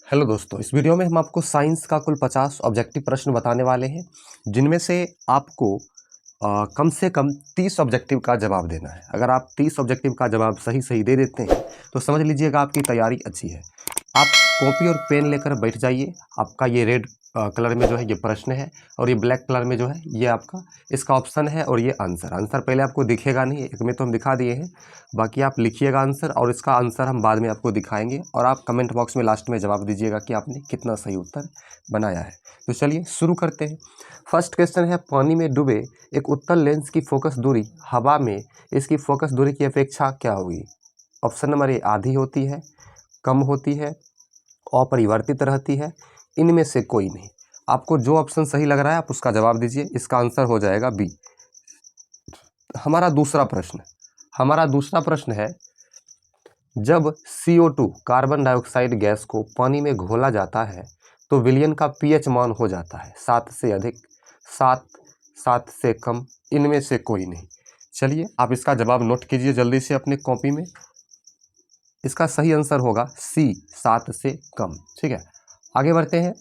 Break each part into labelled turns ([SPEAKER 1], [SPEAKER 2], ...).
[SPEAKER 1] Hello दोस्तों, इस video में हम आपको साइंस का कुल 50 ऑब्जेक्टिव प्रश्न बताने वाले हैं, जिनमें से आपको कम से कम 30 ऑब्जेक्टिव का जवाब देना है। अगर आप 30 ऑब्जेक्टिव का जवाब सही सही दे देते हैं तो समझ लीजिएगा आपकी तैयारी अच्छी है। आप कॉपी और पेन लेकर बैठ जाइए। आपका ये रेड कलर में जो है ये प्रश्न है और ये ब्लैक कलर में जो है ये आपका इसका ऑप्शन है और ये आंसर पहले आपको दिखेगा नहीं, एक में तो हम दिखा दिए हैं, बाकी आप लिखिएगा आंसर और इसका आंसर हम बाद में आपको दिखाएंगे और आप कमेंट बॉक्स में लास्ट में जवाब दीजिएगा कि आपने कितना सही उत्तर बनाया है। तो चलिए शुरू करते हैं। फर्स्ट क्वेश्चन है, पानी में डूबे एक उत्तल लेंस की फोकस दूरी हवा में इसकी फोकस दूरी की अपेक्षा क्या होगी? ऑप्शन नंबर ए आधी होती है, कम होती है, अपरिवर्तित रहती है, इनमें से कोई नहीं। आपको जो ऑप्शन सही लग रहा है आप उसका जवाब दीजिए। इसका आंसर हो जाएगा बी। हमारा दूसरा प्रश्न है, जब CO2 कार्बन डाइऑक्साइड गैस को पानी में घोला जाता है तो विलयन का pH मान हो जाता है 7 से अधिक, 7 से कम, इनमें से कोई नहीं। चलिए आप इसका जवाब नोट कीजिए जल्दी से अपने कॉपी में। इसका सही आंसर होगा सी, 7 से कम। ठीक है, आगे बढ़ते हैं।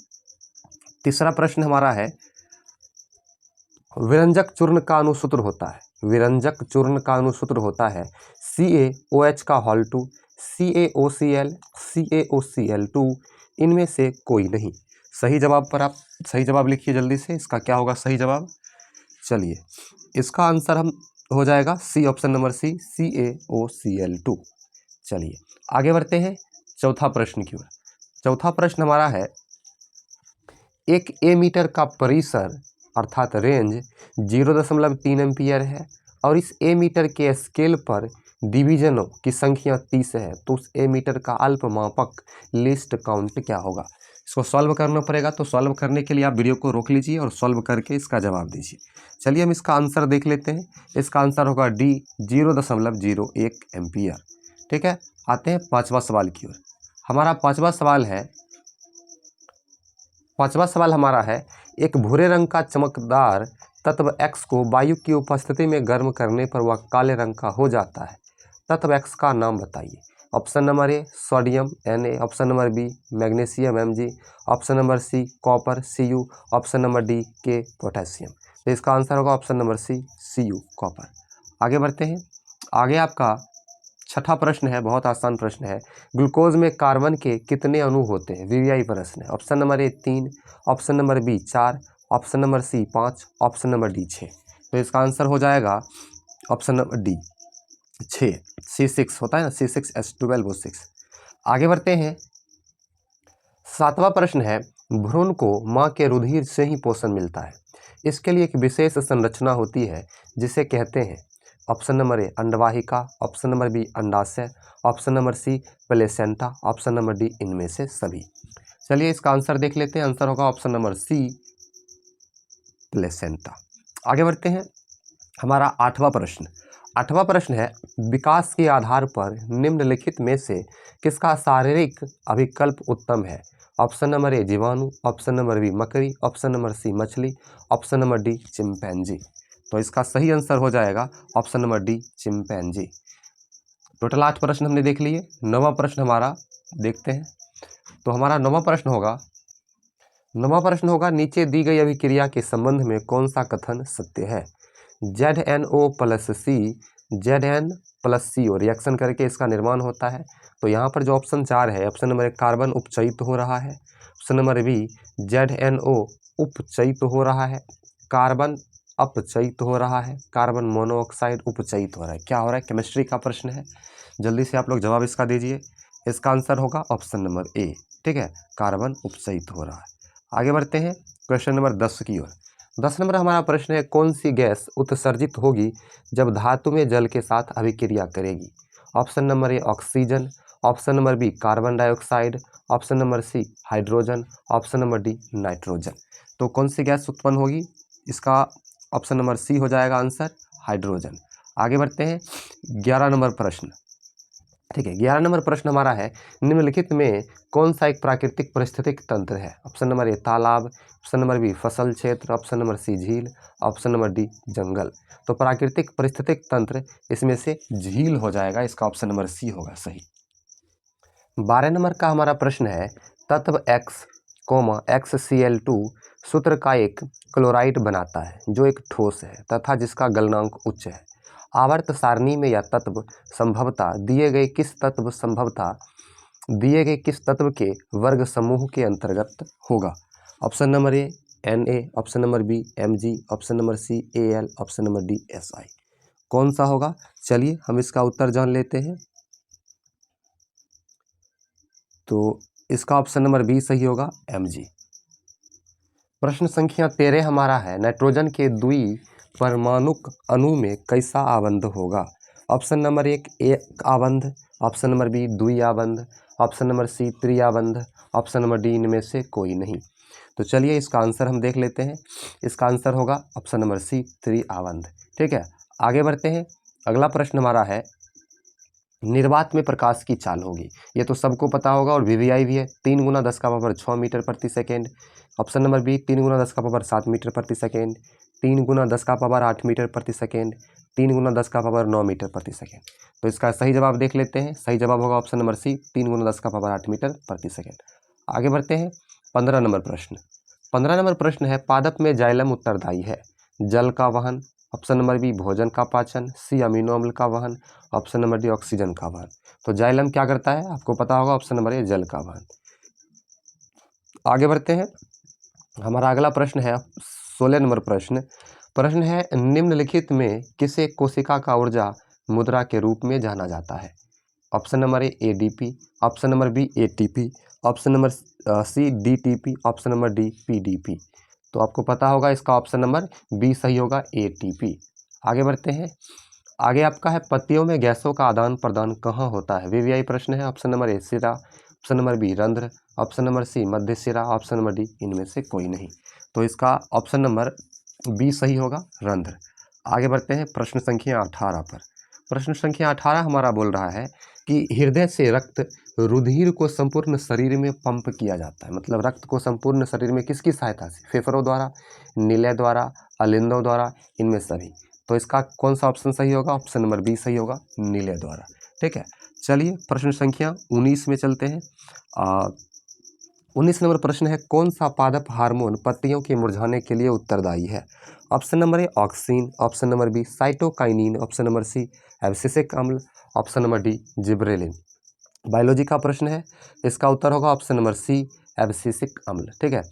[SPEAKER 1] तीसरा प्रश्न हमारा है, विरंजक चूर्ण का अनुसूत्र होता है CaOH का होल 2, CaOCl, CaOCl2, इनमें से कोई नहीं। सही जवाब लिखिए जल्दी से। इसका क्या होगा सही जवाब? चलिए इसका आंसर हम हो जाएगा सी, ऑप्शन नंबर सी, CaOCl2। चलिए आगे बढ़ते हैं चौथा प्रश्न की ओर। चौथा प्रश्न हमारा है, एक एमीटर का परिसर अर्थात रेंज 0.3 एम्पियर है और इस एमीटर के स्केल पर डिवीजनों की संख्या 30 है, तो उस एमीटर का अल्पमापक लीस्ट काउंट क्या होगा? इसको सॉल्व करना पड़ेगा, तो सॉल्व करने के लिए आप वीडियो को रोक लीजिए और सॉल्व करके इसका जवाब दीजिए। चलिए हम इसका आंसर देख लेते हैं। इसका आंसर होगा डी, 0.01 एम्पियर। ठीक है, आते हैं पांचवा सवाल की ओर। हमारा पांचवा सवाल हमारा है, एक भूरे रंग का चमकदार तत्व X को वायु की उपस्थिति में गर्म करने पर वह काले रंग का हो जाता है। तत्व X का नाम बताइए। Option number A sodium Na, option number B magnesium Mg, option number C copper Cu, option number D K potassium. तो इसका आंसर होगा option number C, Cu copper. आगे बढ़ते हैं। आगे आपका छठा प्रश्न है, बहुत आसान प्रश्न है, ग्लूकोज में कार्बन के कितने अणु होते हैं? वीवीआई प्रश्न है। Option number A 3, option number B 4, option number C 5, option number D 6। तो इसका आंसर हो जाएगा ऑप्शन नंबर डी 6, C6 होता है ना, C6H12O6। आगे बढ़ते हैं। सातवां प्रश्न है, भ्रूण को माँ के रुधिर से ही पोषण मिलता है। इसके लिए एक विशेष संरचना होती है जिसे कहते हैं। ऑप्शन नंबर ए अंडवाहिका, ऑप्शन नंबर बी अंडाशय, option number C placenta, option number D इनमें से सभी। चलिए इसका आंसर देख लेते हैं। आंसर होगा ऑप्शन नंबर सी, प्लेसेंटा। आगे बढ़ते हैं। हमारा आठवां प्रश्न है, विकास के आधार पर निम्नलिखित में से किसका शारीरिक अभिकल्प उत्तम है? ऑप्शन नंबर ए जीवाणु, ऑप्शन नंबर बी मकड़ी, ऑप्शन नंबर सी मछली, ऑप्शन नंबर डी चिंपैंजी। तो इसका सही आंसर हो जाएगा option number D, chimpanzee. Total 8 प्रश्न हमने देख लिए। नौवां प्रश्न हमारा देखते हैं। तो हमारा नौवां प्रश्न होगा, नीचे दी गई अभिक्रिया के संबंध में कौन सा कथन सत्य है? ZnO प्लस सी, Zn+CO रिएक्शन करके इसका निर्माण होता है। तो यहाँ पर जो ऑप्शन 4 है, ऑप्शन नंबर 1 कार्बन उपचयित हो रहा है, ऑप्शन नंबर बी ZnO उपचयित हो रहा है, कार्बन अपचयित हो रहा है, कार्बन मोनोऑक्साइड उपचयित हो रहा है। क्या हो रहा है? केमिस्ट्री का प्रश्न है, जल्दी से आप लोग जवाब इसका दीजिए। इसका आंसर होगा ऑप्शन नंबर ए। ठीक है, कार्बन उपचयित हो रहा है। आगे बढ़ते हैं क्वेश्चन नंबर 10 की ओर। 10 नंबर हमारा प्रश्न है, कौन सी गैस उत्सर्जित होगी जब धातु में जल के साथ अभिक्रिया करेगी? Option number A oxygen, option number B carbon dioxide, option number C hydrogen, option number D nitrogen. तो कौन सी गैस उत्पन्न होगी? इसका ऑप्शन नंबर सी हो जाएगा आंसर, हाइड्रोजन। आगे बढ़ते हैं 11 नंबर प्रश्न। ठीक है, 11 नंबर प्रश्न हमारा है, निम्नलिखित में कौन सा एक प्राकृतिक पारिस्थितिक तंत्र है? ऑप्शन नंबर ए तालाब, ऑप्शन नंबर बी फसल क्षेत्र, ऑप्शन नंबर सी झील, ऑप्शन नंबर डी जंगल। तो प्राकृतिक पारिस्थितिक तंत्र इसमें से झील हो जाएगा, इसका ऑप्शन नंबर सी होगा सही। 12 नंबर का हमारा प्रश्न है, तत्व X, XCl2 सूत्र का एक क्लोराइड बनाता है जो एक ठोस है तथा जिसका गलनांक उच्च है। आवर्त सारणी में यह तत्व संभवतः दिए गए किस तत्व के वर्ग समूह के अंतर्गत होगा। Option number A Na, option number B Mg, option number C Al, option number D Si। कौन सा होगा? चलिए हम इसका उत्तर जान लेते हैं। तो इसका ऑप्शन नंबर बी सही होगा, Mg। प्रश्न संख्या 13 हमारा है, नाइट्रोजन के द्वि परमाणुक अणु में कैसा आबंध होगा। ऑप्शन नंबर एक आबंध, ऑप्शन नंबर बी द्वि आबंध, ऑप्शन नंबर सी त्रिआबंध, ऑप्शन नंबर डी इनमें से कोई नहीं। तो चलिए इसका आंसर हम देख लेते हैं। इसका आंसर होगा ऑप्शन नंबर सी त्रिआबंध। ठीक है, आगे बढ़ते हैं। अगला प्रश्न हमारा है, निर्वात में प्रकाश की चाल होगी, ये तो सबको पता होगा और वीवीआई भी है, 3 × 10⁻6 मीटर प्रति second. Option number B 3 × 10⁻7 metre प्रति सेकेंड, 3 × 10⁸ मीटर प्रति सेकेंड, 3 × 10⁹ मीटर प्रति सेकेंड। तो इसका सही जवाब देख लेते हैं। सही जवाब होगा ऑप्शन नंबर सी 3 × 10⁸ मीटर प्रति सेकेंड। आगे बढ़ते हैं। 15 नंबर प्रश्न। 15 नंबर प्रश्न है, पादप में जाइलम उत्तरदायी है जल का वहन, ऑप्शन नंबर बी भोजन का पाचन, सी अमीनो अम्ल का वहन, ऑप्शन नंबर डी ऑक्सीजन का वहन। तो जाइलम क्या करता है आपको पता होगा, ऑप्शन नंबर ए जल का वहन। आगे बढ़ते हैं। हमारा अगला प्रश्न है 16 नंबर प्रश्न। प्रश्न है, निम्नलिखित में किसे कोशिका का ऊर्जा मुद्रा के रूप में जाना जाता है। Option number A ADP, option number B ATP, option number C DTP, option number D PDP। तो आपको पता होगा इसका ऑप्शन नंबर बी सही होगा, ATP। आगे बढ़ते हैं। आगे आपका है, पत्तियों में गैसों का आदान प्रदान कहाँ होता है। वीवीआई प्रश्न है। ऑप्शन नंबर ए सिरा, ऑप्शन नंबर बी रंध्र, ऑप्शन नंबर सी मध्य सिरा, ऑप्शन नंबर डी इनमें से कोई नहीं। तो इसका ऑप्शन नंबर बी सही होगा, रंध्र। आगे बढ़ते हैं प्रश्न संख्या 18 पर। प्रश्न संख्या 18 हमारा बोल रहा है कि हृदय से रक्त रुधिर को संपूर्ण शरीर में पंप किया जाता है। मतलब रक्त को संपूर्ण शरीर में किसकी सहायता से, फेफड़ों द्वारा, नीले द्वारा, अलिंदों द्वारा, इनमें सभी। तो इसका कौन सा ऑप्शन सही होगा, ऑप्शन नंबर बी सही होगा, नीले द्वारा। ठीक है, चलिए प्रश्न संख्या 19 में चलते हैं। 19 नंबर प्रश्न है, कौन सा पादप हार्मोन पत्तियों के मुरझाने के लिए उत्तरदायी है। Option number A auxin, option number B cytokinin, option number C abscisic अम्ल, option number D gibberellin. Biology का प्रश्न है, इसका उत्तर होगा ऑप्शन नंबर सी एब्सिसिक अम्ल। ठीक है,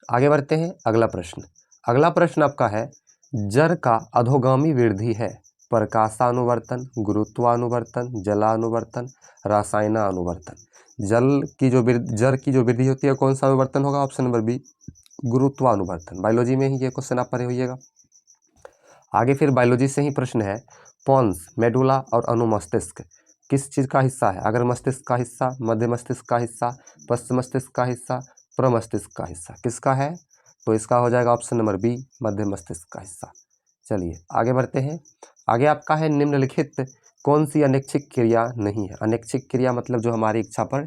[SPEAKER 1] आगे बढ़ते हैं। अगला प्रश्न। अगला प्रश्न आपका है, जड़ का अधोगामी वृद्धि है प्रकाशानुवर्तन, गुरुत्वानुवर्तन, जलानुवर्तन, रसायनानुवर्तन। जड़ की जो वृद्धि होती है कौन सा अनुवर्तन होगा, ऑप्शन नंबर बी गुरुत्वानुवर्तन। बायोलॉजी में ही ये क्वेश्चन आप पढ़े होइएगा। आगे फिर बायोलॉजी से ही प्रश्न है, पोन्स, मेडुला और अनुमस्तिष्क किस चीज़ का हिस्सा है। अगर मस्तिष्क का हिस्सा, मध्य मस्तिष्क का हिस्सा, पश्च मस्तिष्क का हिस्सा, प्रमस्तिष्क का हिस्सा किसका है। तो इसका हो जाएगा ऑप्शन नंबर बी मध्य मस्तिष्क का हिस्सा। चलिए आगे बढ़ते हैं। आगे आपका है, निम्नलिखित कौन सी अनैच्छिक क्रिया नहीं है। अनैच्छिक क्रिया मतलब जो हमारी इच्छा पर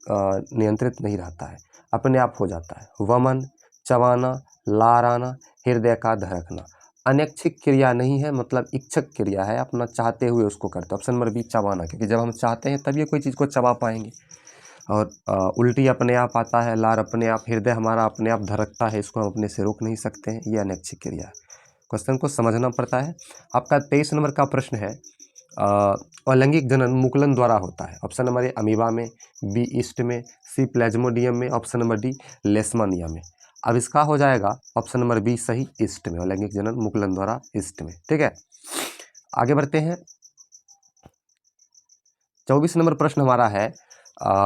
[SPEAKER 1] नियंत्रित नहीं रहता है, अपने आप हो जाता है। वमन, चबाना, लाराना, हृदय का धड़कना। अनैच्छिक क्रिया नहीं है, मतलब इच्छक क्रिया है, अपना चाहते हुए उसको करते। ऑप्शन नंबर बी चबाना, क्योंकि जब हम चाहते हैं तभी कोई चीज़ को चबा पाएंगे। और उल्टी अपने आप आता है, लार अपने आप, हृदय हमारा अपने आप धड़कता है, इसको हम अपने से रोक नहीं सकते हैं, ये अनैच्छिक क्रिया है। क्वेश्चन को समझना पड़ता है। आपका 23 नंबर का प्रश्न है, अलैंगिक जनन मुकुलन द्वारा होता है। ऑप्शन नंबर ए अमीबा में, बी ईस्ट में, सी प्लेज्मोडियम में, ऑप्शन नंबर डी लेशमानिया में। अब इसका हो जाएगा ऑप्शन नंबर बी सही, ईस्ट में। अलैंगिक जनन मुकुलन द्वारा ईस्ट में। ठीक है, आगे बढ़ते हैं। 24 नंबर प्रश्न हमारा है,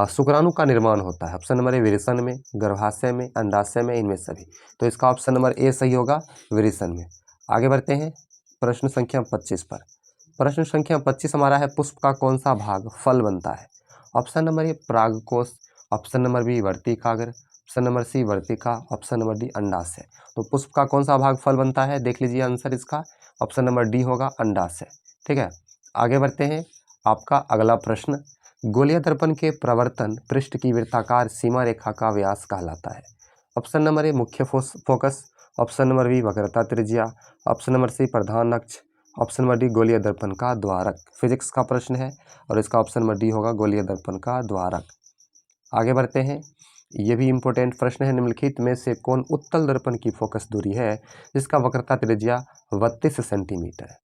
[SPEAKER 1] शुक्राणु का निर्माण होता है। ऑप्शन नंबर ए विरेचन में, गर्भाशय में, अंडाशय में, इनमें सभी। तो इसका ऑप्शन नंबर ए सही होगा, विरेचन में। आगे बढ़ते हैं प्रश्न संख्या 25 पर। प्रश्न संख्या 25 हमारा है, पुष्प का कौन सा भाग फल बनता है। ऑप्शन नंबर ए परागकोश, ऑप्शन नंबर बी वर्तिकाग्र, ऑप्शन नंबर सी वर्तिका, ऑप्शन नंबर डी अंडाशय। तो पुष्प का कौन सा भाग फल बनता है, देख लीजिए आंसर इसका, ऑप्शन नंबर डी होगा, अंडाशय। ठीक है, आगे बढ़ते हैं। आपका अगला प्रश्न, गोलीय दर्पण के प्रवर्तन पृष्ठ की वृत्ताकार सीमा रेखा का व्यास कहलाता है। ऑप्शन नंबर ए मुख्य फोकस, ऑप्शन नंबर बी वक्रता त्रिज्या, ऑप्शन नंबर सी प्रधान अक्ष, ऑप्शन नंबर डी गोलीय दर्पण का द्वारक। फिजिक्स का प्रश्न है और इसका ऑप्शन नंबर डी होगा, गोलीय दर्पण का द्वारक। आगे बढ़ते हैं। ये भी इम्पोर्टेंट प्रश्न है। निम्नलिखित में से कौन उत्तल दर्पण की फोकस दूरी है जिसका वक्रता त्रिज्या 32 सेंटीमीटर है?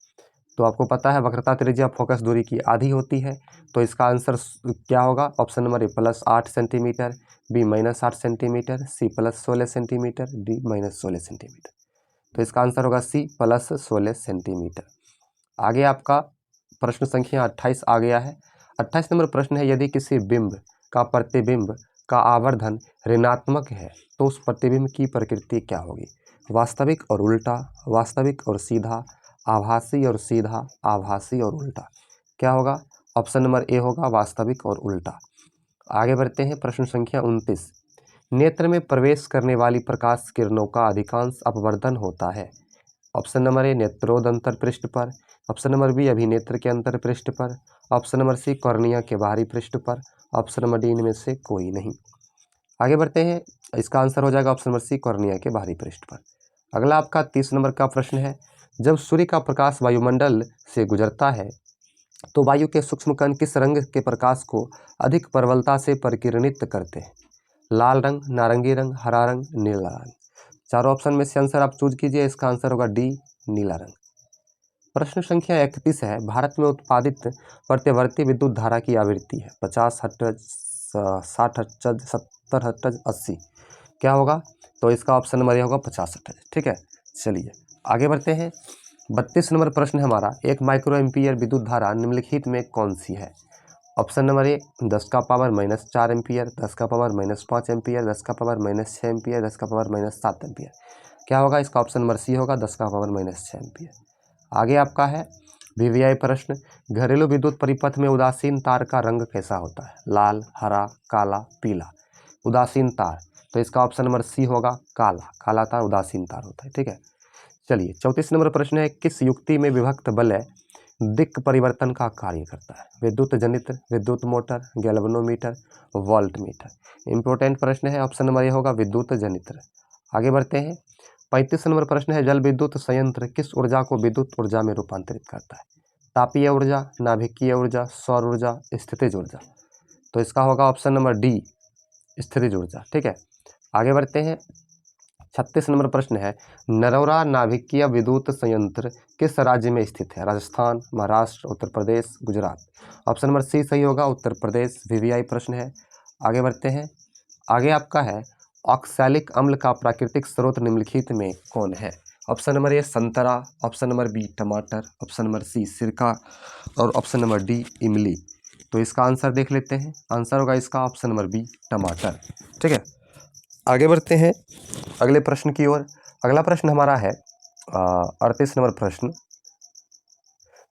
[SPEAKER 1] तो आपको पता है वक्रता त्रिज्या फोकस दूरी की आधी होती है, तो इसका आंसर क्या होगा? Option number A +8 centimetre, B -8 centimetre, C +16 centimetre, D -16 centimetre. तो इसका आंसर होगा सी +16 सेंटीमीटर। आगे आपका प्रश्न संख्या 28 आ गया है। 28 नंबर प्रश्न है, यदि किसी बिंब का प्रतिबिंब का आवर्धन ऋणात्मक है तो उस प्रतिबिंब की प्रकृति क्या होगी? वास्तविक और उल्टा, वास्तविक और सीधा, आभासी और सीधा, आभासी और उल्टा। क्या होगा? ऑप्शन नंबर ए होगा वास्तविक और उल्टा। आगे बढ़ते हैं प्रश्न संख्या 29। नेत्र में प्रवेश करने वाली प्रकाश किरणों का अधिकांश अपवर्तन होता है। ऑप्शन नंबर ए नेत्रोद अंतर पृष्ठ पर, ऑप्शन नंबर बी अभिनेत्र के अंतर पृष्ठ पर, ऑप्शन नंबर सी कॉर्निया के बाहरी पृष्ठ पर, ऑप्शन नंबर डी इनमें से कोई नहीं। आगे बढ़ते हैं, इसका आंसर हो जाएगा ऑप्शन नंबर सी कॉर्निया के बाहरी पृष्ठ पर। अगला आपका 30 नंबर का प्रश्न है, जब सूर्य का प्रकाश वायुमंडल से गुजरता है तो वायु के सूक्ष्म कण किस रंग के प्रकाश को अधिक प्रबलता से परिकिरणित करते हैं? लाल रंग, नारंगी रंग, हरा रंग, नीला रंग। चारों ऑप्शन में से आंसर आप चूज कीजिए। इसका आंसर होगा डी नीला रंग। प्रश्न संख्या 31 है, भारत में उत्पादित प्रत्यवर्ती विद्युत धारा की आवृत्ति है 50 हर्ट्ज, 60 हर्ट्ज, 70 हर्ट्ज, 80। क्या होगा? तो इसका ऑप्शन नंबर ये होगा 50 हर्ट्ज। ठीक है, चलिए आगे बढ़ते हैं। 32 नंबर प्रश्न हमारा, एक माइक्रो एम्पियर विद्युत धारा निम्नलिखित में कौन सी है? ऑप्शन नंबर ए 10⁻⁻4 एम्पियर, 10⁻⁻5 एम्पियर, 10⁻⁻6 एम्पियर, 10⁻⁻7 एम्पियर। क्या होगा? इसका ऑप्शन नंबर सी होगा 10⁻⁻6 एम्पियर। आगे आपका है वीवीआई प्रश्न, घरेलू विद्युत परिपथ में उदासीन तार का रंग कैसा होता है? लाल, हरा, काला, पीला। उदासीन तार, तो इसका ऑप्शन नंबर सी होगा काला। काला तार उदासीन तार होता है। ठीक है, चलिए 34 नंबर प्रश्न है, किस युक्ति में विभक्त वलय दिक् परिवर्तन का कार्य करता है? विद्युत जनित्र, विद्युत motor, galvanometer, volt meter. Important प्रश्न है, ऑप्शन नंबर ये होगा विद्युत जनित्र। आगे बढ़ते हैं, 35 नंबर प्रश्न है, जल विद्युत संयंत्र किस ऊर्जा को विद्युत ऊर्जा में रूपांतरित करता है? तापीय ऊर्जा, नाभिकीय ऊर्जा, सौर ऊर्जा, स्थितिज ऊर्जा। तो इसका होगा ऑप्शन नंबर डी स्थितिज ऊर्जा। ठीक है, आगे बढ़ते हैं। 36 नंबर प्रश्न है, नरौरा नाभिकीय विद्युत संयंत्र किस राज्य में स्थित है? राजस्थान, महाराष्ट्र, उत्तर प्रदेश, गुजरात। ऑप्शन नंबर सी सही होगा उत्तर प्रदेश। वीवीआई प्रश्न है। आगे बढ़ते हैं, आगे आपका है, ऑक्सैलिक अम्ल का प्राकृतिक स्रोत निम्नलिखित में कौन है? ऑप्शन नंबर ए संतरा, ऑप्शन नंबर बी टमाटर, ऑप्शन नंबर सी सिरका और ऑप्शन नंबर डी इमली। तो इसका आंसर देख लेते हैं। आंसर होगा इसका ऑप्शन नंबर बी टमाटर। ठीक है, आगे बढ़ते हैं अगले प्रश्न की ओर। अगला प्रश्न हमारा है 38 नंबर प्रश्न,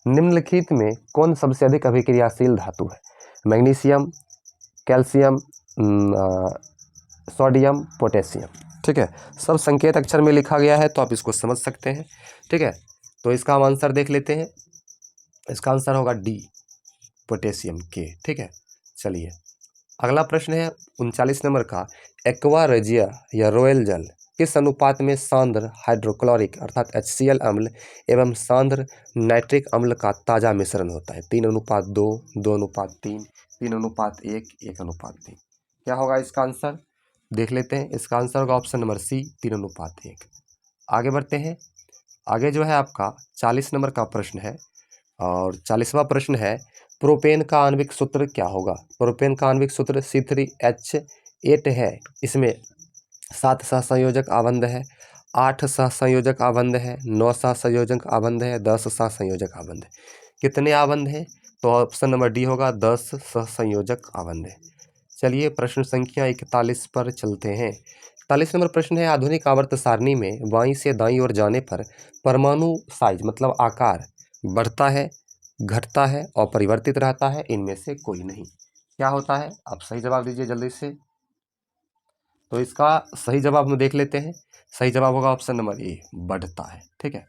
[SPEAKER 1] निम्नलिखित में कौन सबसे अधिक अभिक्रियाशील धातु है? Magnesium, calcium, sodium, potassium. ठीक है, सब संकेत अक्षर में लिखा गया है तो आप इसको समझ सकते हैं। ठीक है, तो इसका हम आंसर देख लेते हैं। इसका आंसर होगा डी पोटेशियम के। ठीक है, चलिए अगला प्रश्न है 39 नंबर का, एक्वा रेजिया या रॉयल जल किस अनुपात में सांद्र हाइड्रोक्लोरिक अर्थात HCl अम्ल एवं सांद्र नाइट्रिक अम्ल का ताजा मिश्रण होता है? 3:2, 2:3, 3:1, 1:3। क्या होगा इसका आंसर? देख लेते हैं। इसका आंसर होगा ऑप्शन नंबर सी 3:1। आगे बढ़ते हैं। आगे जो है आपका 40 नंबर का प्रश्न है और 40वां प्रश्न है, प्रोपेन का आणविक सूत्र क्या होगा? प्रोपेन का आणविक सूत्र C3H8 है। इसमें 7 सहसंयोजक आबंध है, 8 सहसंयोजक आबंध है, 9 सहसंयोजक आबंध है, 10 सहसंयोजक आबंध है। कितने आबंध हैं? तो ऑप्शन नंबर डी होगा 10 सहसंयोजक आबंध है। चलिए प्रश्न संख्या 41 पर चलते हैं। 41 नंबर प्रश्न है, आधुनिक आवर्त सारणी में बाईं से दाईं ओर जाने पर परमाणु साइज मतलब आकार बढ़ता है, घटता है और परिवर्तित रहता है? इनमें से कोई नहीं। क्या होता है? आप सही जवाब दीजिए जल्दी से। तो इसका सही जवाब हम देख लेते हैं। सही जवाब होगा ऑप्शन नंबर ए बढ़ता है। ठीक है,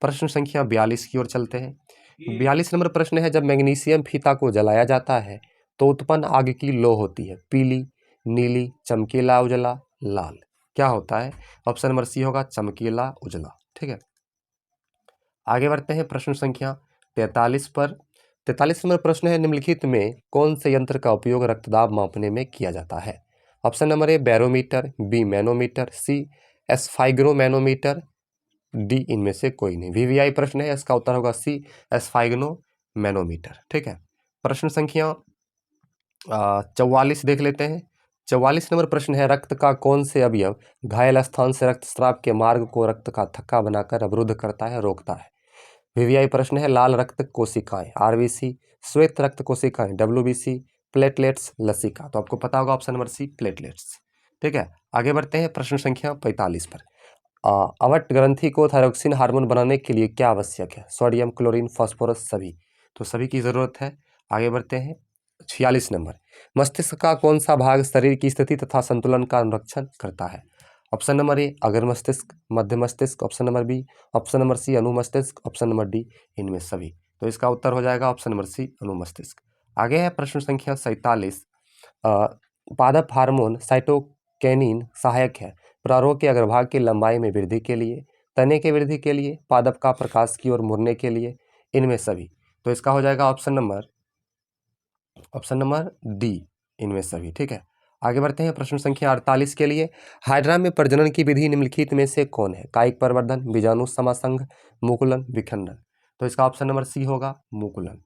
[SPEAKER 1] प्रश्न संख्या 42 की ओर चलते हैं। 42 नंबर प्रश्न है, जब मैग्नीशियम फीता को जलाया जाता है तो उत्पन्न आग की लो होती है? पीली, नीली, चमकीला, उजला, लाल। क्या होता है? ऑप्शन नंबर सी होगा चमकीला उजला। ठीक है, आगे बढ़ते हैं प्रश्न संख्या 43 पर। 43 नंबर प्रश्न है, निम्नलिखित में कौन से यंत्र का उपयोग रक्तदाब मापने में किया जाता है? Option number A barometer, B manometer, C sphygmomanometer, D इनमें से कोई नहीं। वीवीआई प्रश्न है, इसका उत्तर होगा सी एस्फाइग्नोमैनोमीटर। ठीक है, प्रश्न संख्या 44 देख लेते हैं। 44 नंबर प्रश्न है, रक्त का कौन से अवयव घायल स्थान से रक्तस्राव के मार्ग को रक्त का थक्का बनाकर अवरुद्ध करता है, रोकता है? वीवीआई प्रश्न है, लाल रक्त कोशिकाएं आरबीसी, श्वेत रक्त कोशिकाएं डब्ल्यूबीसी, प्लेटलेट्स लसिका। तो आपको पता होगा ऑप्शन नंबर सी प्लेटलेट्स। ठीक है, आगे बढ़ते हैं प्रश्न संख्या 45 पर। अवट ग्रंथि को थायरोक्सिन हार्मोन बनाने के लिए क्या आवश्यक है? सोडियम, क्लोरीन, फास्फोरस, सभी। तो सभी की जरूरत है। आगे बढ़ते हैं 46 नंबर, मस्तिष्क का कौन सा भाग शरीर की स्थिति तथा संतुलन का अनुरक्षण करता है? ऑप्शन नंबर ए अग्र मस्तिष्क, मध्य मस्तिष्क, option number B, option number C अनुमस्तिष्क, ऑप्शन नंबर डी इनमें सभी। तो इसका उत्तर हो जाएगा ऑप्शन नंबर सी अनुमस्तिष्क। आगे है प्रश्न संख्या 47, पादप हार्मोन साइटोकिनिन सहायक है प्रारोह के अग्रभाग की लंबाई में वृद्धि के लिए, तने की वृद्धि के लिए, पादप का प्रकाश की ओर मुड़ने के लिए, इनमें सभी। तो इसका हो जाएगा ऑप्शन नंबर डी इनमें सभी। ठीक है, आगे बढ़ते हैं प्रश्न संख्या 48 के लिए। हाइड्रा में प्रजनन की विधि निम्नलिखित में से कौन है? कायिक प्रवर्धन, बीजाणु समासंघ, मुकुलन, विखंडन। तो इसका ऑप्शन नंबर सी होगा मुकुलन।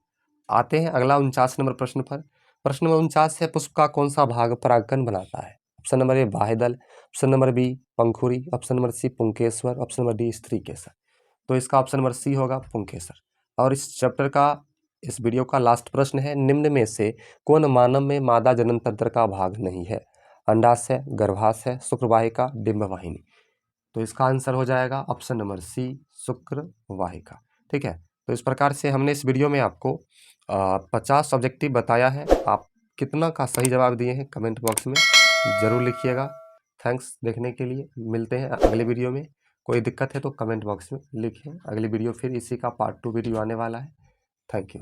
[SPEAKER 1] आते हैं अगला 49 नंबर प्रश्न पर। प्रश्न नंबर 49 है, पुष्प का कौन सा भाग परागकण बनाता है? ऑप्शन नंबर ए बाह्यदल, ऑप्शन नंबर बी पंखुड़ी, ऑप्शन नंबर सी पुंकेसर, ऑप्शन नंबर डी स्त्रीकेसर। तो इसका ऑप्शन नंबर सी होगा पुंकेसर। और इस चैप्टर का, इस वीडियो का लास्ट प्रश्न है, निम्न में से कौन मानव में मादा जनन तंत्र का भाग नहीं है? अंडाशय, गर्भाशय, शुक्रवाहिका, डिंबवाहिनी। तो इसका आंसर हो जाएगा ऑप्शन नंबर सी शुक्रवाहिका। ठीक है, तो इस प्रकार से हमने इस वीडियो में आपको 50 ऑब्जेक्टिव बताया है। आप कितना का सही जवाब दिए हैं कमेंट बॉक्स में ज़रूर लिखिएगा। थैंक्स देखने के लिए, मिलते हैं अगले वीडियो में। कोई दिक्कत है तो कमेंट बॉक्स में लिखें। अगली वीडियो फिर इसी का पार्ट 2 वीडियो आने वाला है। Thank you.